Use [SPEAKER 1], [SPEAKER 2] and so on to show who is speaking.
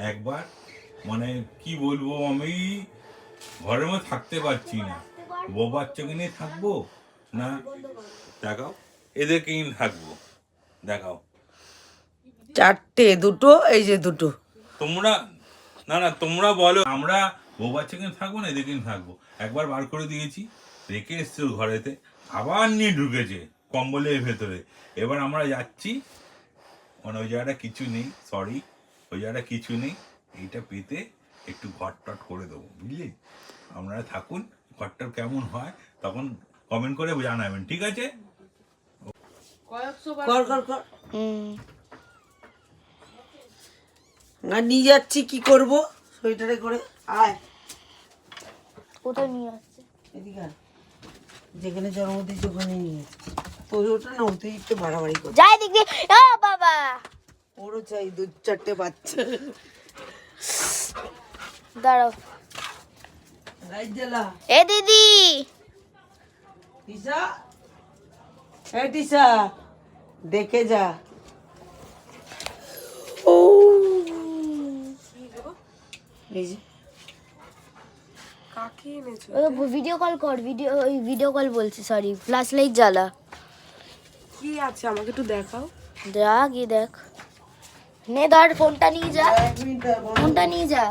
[SPEAKER 1] একবার মানে কি বলবো, আমি ঘরের মধ্যে থাকতে পারছি না। বউ বাচ্চাকে নিয়ে থাকবো না, দেখাও এদেরকে নিয়ে থাকবো, দেখাও।
[SPEAKER 2] চারটে, দুটো, এই যে দুটো।
[SPEAKER 1] তোমরা না না তোমরা বলো, আমরা বউ বাচ্চাকে নিয়ে থাকবো না এদেরকে নিয়ে থাকবো। একবার বার করে দিয়েছি, রেখে এসছে ওর ঘরেতে, আবার নিয়ে ঢুকেছে কম্বলের ভেতরে। এবার আমরা যাচ্ছি, মানে ওই জায়গাটা কিছু নেই, সরি ওই জায়গাটা কিছু নেই, এইটা পেতে একটু ঘট টট করে দেবো, বুঝলি? আপনারা থাকুন, ঘরটার কেমন হয় তখন কমেন্ট করে জানাবেন, ঠিক আছে?
[SPEAKER 2] কর কর কর। আর নিয়ে যাচ্ছি, কি করবো সোয়েটারে করে। আয়
[SPEAKER 3] কোথায় নিয়ে আসছে?
[SPEAKER 2] এদিকে আয়। যেখানে জন্ম দিয়েছি ওখানে নিয়ে যাচ্ছি। তোর ওটা না, ওতেই একটু বাড়াবাড়ি কর।
[SPEAKER 3] যাই দিক দিয়ে। ও বাবা,
[SPEAKER 2] ওরও চাই 2-4টে বাচ্চা।
[SPEAKER 3] দাঁড়াও।
[SPEAKER 2] রাইট জ্বালা।
[SPEAKER 3] এ দিদি,
[SPEAKER 2] টিসা, এই টিসা, দেখে যা। এই যে
[SPEAKER 4] কাকে এনেছো?
[SPEAKER 3] ভিডিও কল কর, ভিডিও কল বলছি, সরি, ফ্ল্যাশ লাইট জ্বালা।
[SPEAKER 4] কি আছে আমাকে একটু দেখাও।
[SPEAKER 3] যা গিয়ে দেখ। নে ধর ফোনটা নিয়ে যা,
[SPEAKER 2] 1 মিনিট দাঁড়া,
[SPEAKER 3] ফোনটা নিয়ে যা।